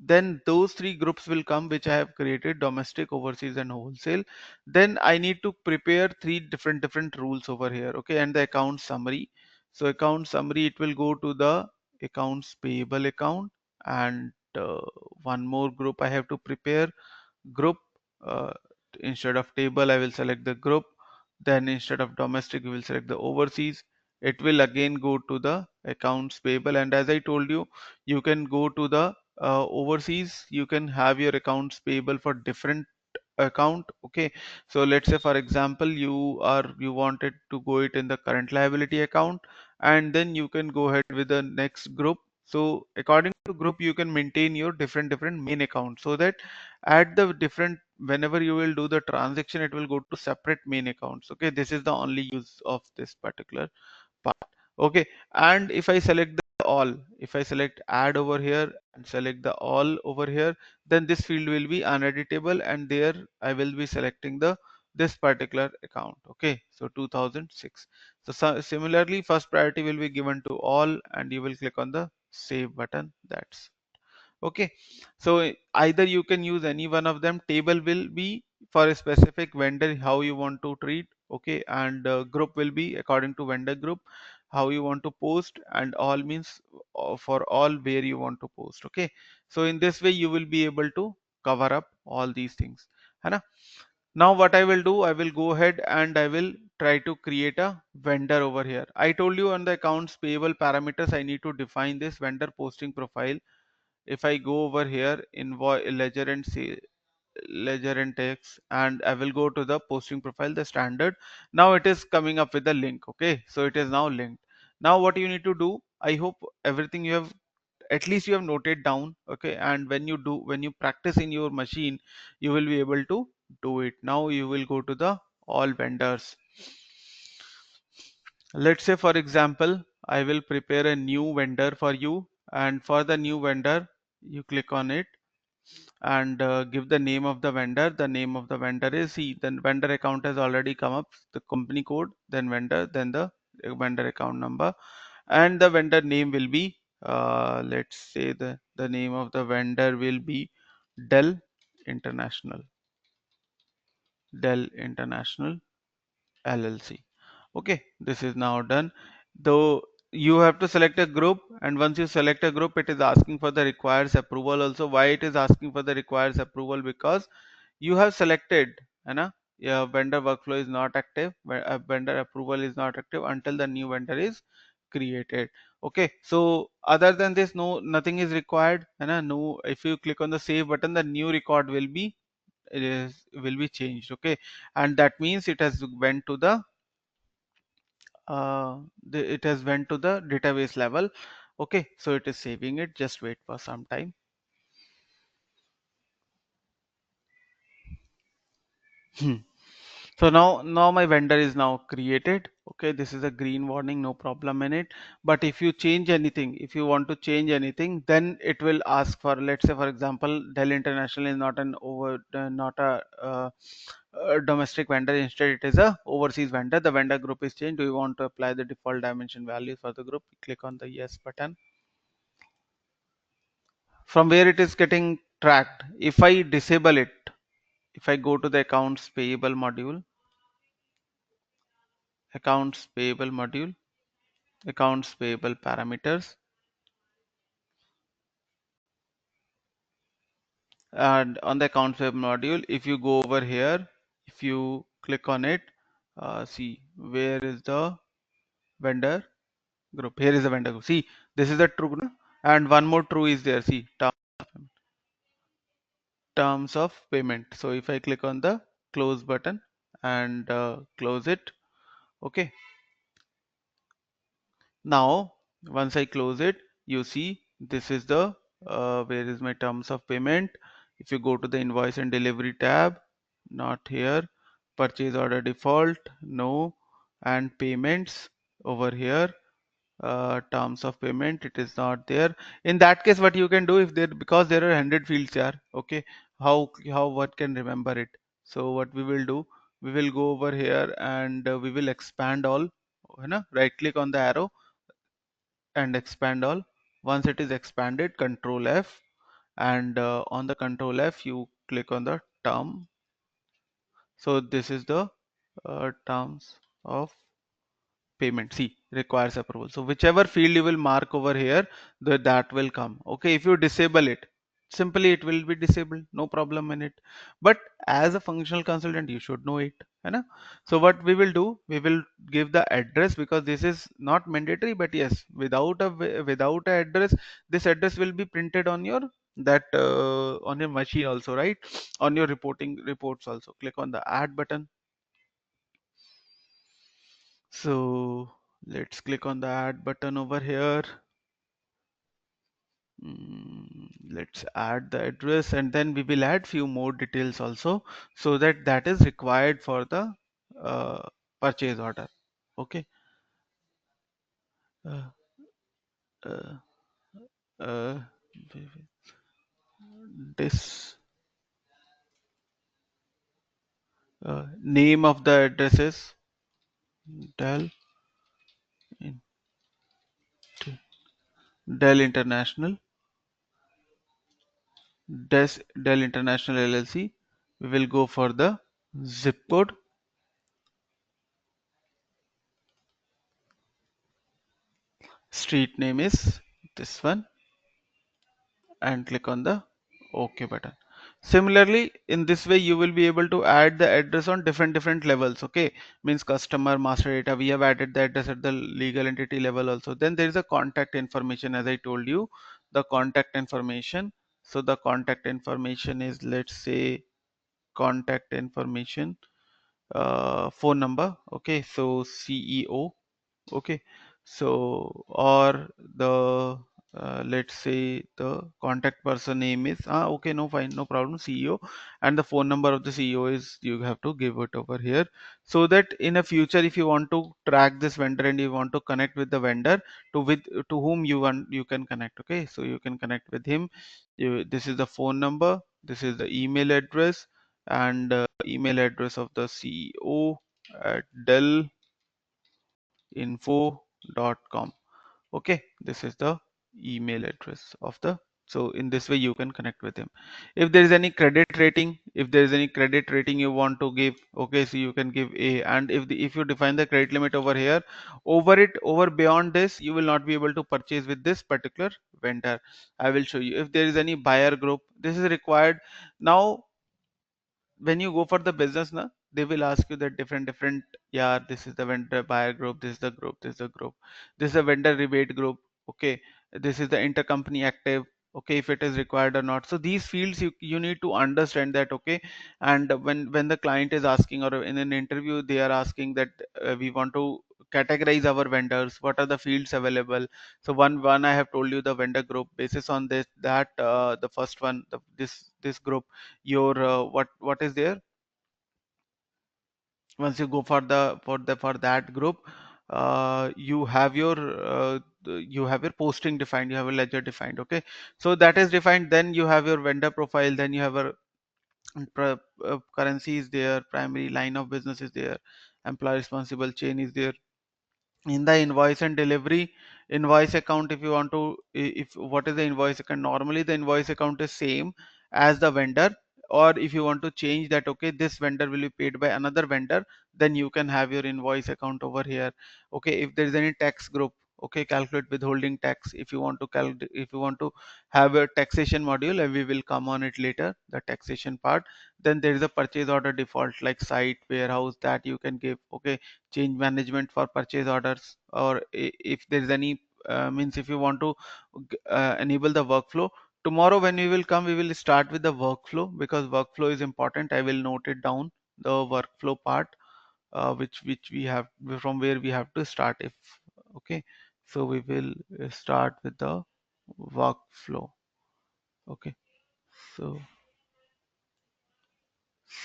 then those three groups will come which I have created: domestic, overseas, and wholesale. Then I need to prepare three different rules over here, okay, and the account summary. So account summary, it will go to the accounts payable account, and one more group I have to prepare, group. uh, Instead of table, I will select the group. Then instead of domestic, we will select the overseas. It will again go to the accounts payable, and as I told you, you can go to the overseas, you can have your accounts payable for different account, okay. So let's say for example, you wanted to go it in the current liability account, and then you can go ahead with the next group. So according to group, you can maintain your different main accounts, so that at the different, whenever you will do the transaction, it will go to separate main accounts, okay. This is the only use of this particular part, okay. And if I select the all, if I select add over here and select the all over here, then this field will be uneditable, and there I will be selecting the this particular account, okay. So 2006. So, similarly, first priority will be given to all, and you will click on the save button. That's okay. So either you can use any one of them. Table will be for a specific vendor, how you want to treat, okay, and group will be according to vendor group, how you want to post, and all means for all where you want to post, okay. So in this way you will be able to cover up all these things, है ना? Now what I will do, I will go ahead and I will try to create a vendor over here. I told you on the accounts payable parameters, I need to define this vendor posting profile. If I go over here, invoice ledger and say ledger and text, and I will go to the posting profile, the standard. Now it is coming up with the link, okay. So it is now linked. Now what you need to do, I hope everything you have, at least you have noted down, okay, and when you practice in your machine, you will be able to do it. Now you will go to the all vendors. Let's say for example, I will prepare a new vendor for you, and for the new vendor, you click on it and give the name of the vendor. The name of the vendor is, see, the vendor account has already come up, the company code, then vendor, then the vendor account number, and the vendor name will be, let's say the name of the vendor will be Dell International, Dell International LLC. Okay, this is now done. Though you have to select a group, and once you select a group, it is asking for the requires approval also. Why it is asking for the requires approval? Because you have selected, है ना? Your vendor workflow is not active, vendor approval is not active until the new vendor is created. Okay, so other than this, no, nothing is required, है ना? No, if you click on the save button, the new record will be, it is will be changed, okay, and that means it has went to the it has went to the database level, okay. So it is saving it. Just wait for some time. So now my vendor is now created, okay. This is a green warning, no problem in it. But if you change anything, if you want to change anything, then it will ask for, let's say for example, Dell International is not an not a domestic vendor, instead it is a overseas vendor. The vendor group is changed. Do you want to apply the default dimension values for the group? Click on the yes button. From where it is getting tracked, if I disable it, if I go to the accounts payable module, accounts payable parameters, and on the accounts payable module, if you go over here, if you click on it, see where is the vendor. group. Here is the vendor group. See, this is the true, no? And one more true is there. See, terms of payment. So if I click on the close button and close it, okay. Now, once I close it, you see this is the where is my terms of payment. If you go to the invoice and delivery tab, not here, purchase order default, no, and payments over here, terms of payment, it is not there. In that case, what you can do, if there, because there are 100 fields here, okay, how what can remember it? So what we will do, we will go over here and we will expand all, you know, right click on the arrow and expand all. Once it is expanded, control F, and on the control F you click on the term. So this is the terms of payment. See, requires approval. So whichever field you will mark over here, that will come. Okay, if you disable it, simply it will be disabled, no problem in it. But as a functional consultant, you should know it. You know? So what we will do, we will give the address, because this is not mandatory, but yes, without a address, this address will be printed on your that on your machine also, right? On your reports also. Click on the add button. So let's click on the add button over here. Let's add the address, and then we will add few more details also, so that that is required for the uh, purchase order. Okay. Uh, uh, uh, this name of the address is Dell, in- Dell International, Dell International LLC. We will go for the zip code. Street name is this one, and click on the OK button. Similarly, in this way, you will be able to add the address on different levels. Okay, means customer, master data. We have added the address at the legal entity level also. Then there is a contact information, as I told you, the contact information. So the contact information is, let's say, contact information, phone number. Okay, so CEO. Okay, so or the let's say the contact person name is okay, no, fine, no problem, CEO, and the phone number of the CEO is, you have to give it over here, so that in a future, if you want to track this vendor and you want to connect with the vendor, to whom you want, you can connect. Okay, so you can connect with him. This is the phone number, this is the email address, and email address of the CEO at dellinfo.com. Okay, this is the email address of the, so in this way you can connect with him. If there is any credit rating, if there is any credit rating you want to give, okay, so you can give A. And if you define the credit limit over here, over beyond this, you will not be able to purchase with this particular vendor. I will show you. If there is any buyer group, this is required. Now when you go for the business now, they will ask you that different, yeah, this is the vendor buyer group, this is the group, this is the group, this is a vendor rebate group. Okay, this is the intercompany active. Okay, if it is required or not. So these fields you need to understand that. Okay, and when the client is asking, or in an interview they are asking that we want to categorize our vendors, what are the fields available. So one I have told you, the vendor group, basis on this, that the first one, this group, your what is there, once you go for for that group, you have your you have your posting defined, you have a ledger defined. Okay, so that is defined. Then you have your vendor profile, then you have a currency is there, primary line of business is there, employee responsible chain is there. In the invoice and delivery, invoice account, if you want to, if what is the invoice account, normally the invoice account is same as the vendor. Or if you want to change that, okay, this vendor will be paid by another vendor, then you can have your invoice account over here. Okay, if there is any tax group, Okay, calculate withholding tax. If you want to have a taxation module, and we will come on it later, the taxation part. Then there is a purchase order default like site, warehouse, that you can give. Okay, change management for purchase orders, or if there is any means if you want to enable the workflow. Tomorrow when we will come, we will start with the workflow, because workflow is important. I will note it down, the workflow part, which we have, from where we have to start. If okay, so we will start with the workflow. Okay,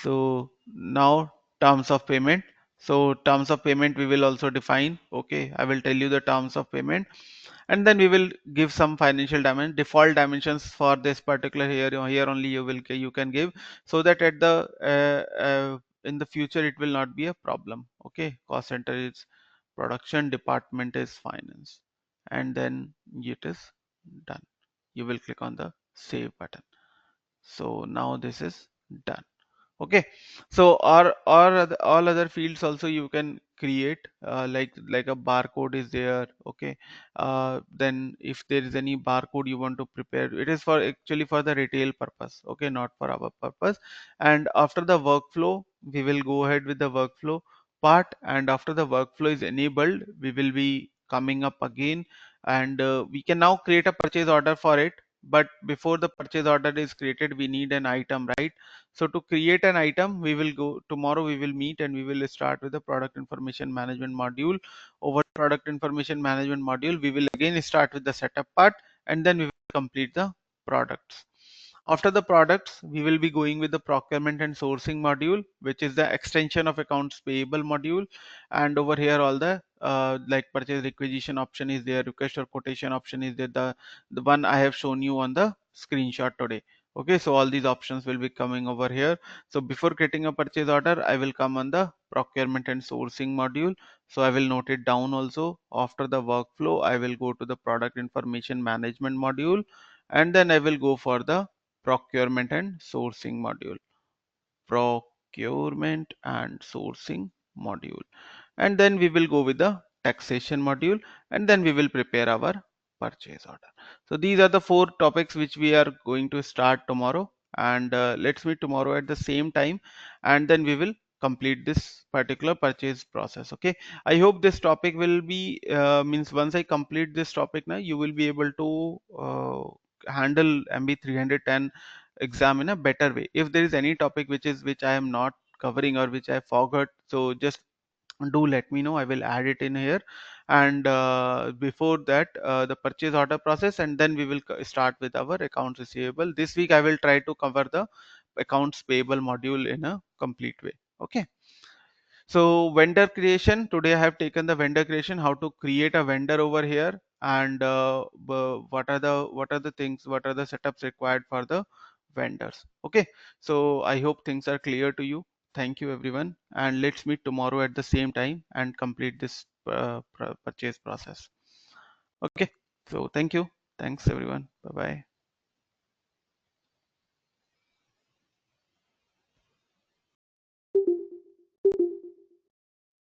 so now terms of payment. So terms of payment we will also define. Okay, I will tell you the terms of payment, and then we will give some financial dimension, default dimensions for this particular. Here only you can give, so that at the in the future it will not be a problem. Okay, cost center is production, department is finance, and then it is done. You will click on the save button. So now this is done. Okay, so all other fields also you can create, like a barcode is there. Okay, then if there is any barcode you want to prepare, it is for actually for the retail purpose. Okay, not for our purpose. And after the workflow, we will go ahead with the workflow part, and after the workflow is enabled, we will be coming up again, and we can now create a purchase order for it. But before the purchase order is created, we need an item, right? So to create an item, we will go tomorrow, we will meet and we will start with the product information management module. Over product information management module, we will again start with the setup part, and then we will complete the products. After the products, we will be going with the procurement and sourcing module, which is the extension of accounts payable module. And over here, all the like purchase requisition option is there, request or quotation option is there, the one I have shown you on the screenshot today. Okay, so all these options will be coming over here. So before getting a purchase order, I will come on the procurement and sourcing module. So I will note it down also. After the workflow, I will go to the product information management module, and then I will go for the procurement and sourcing module. Procurement and sourcing module. And then we will go with the taxation module, and then we will prepare our purchase order. So these are the 4 topics which we are going to start tomorrow, and let's meet tomorrow at the same time, and then we will complete this particular purchase process. Okay, I hope this topic will be means once I complete this topic now, you will be able to handle MB 310 exam in a better way. If there is any topic which I am not covering or which I forgot, so just do let me know. I will add it in here. And before that, the purchase order process, and then we will start with our accounts receivable. This week I will try to cover the accounts payable module in a complete way. Okay, so vendor creation, today I have taken the vendor creation, how to create a vendor over here, and what are the things, what are the setups required for the vendors. Okay, so I hope things are clear to you. Thank you everyone, and let's meet tomorrow at the same time and complete this purchase process. Okay, so thank you. Thanks everyone. Bye bye.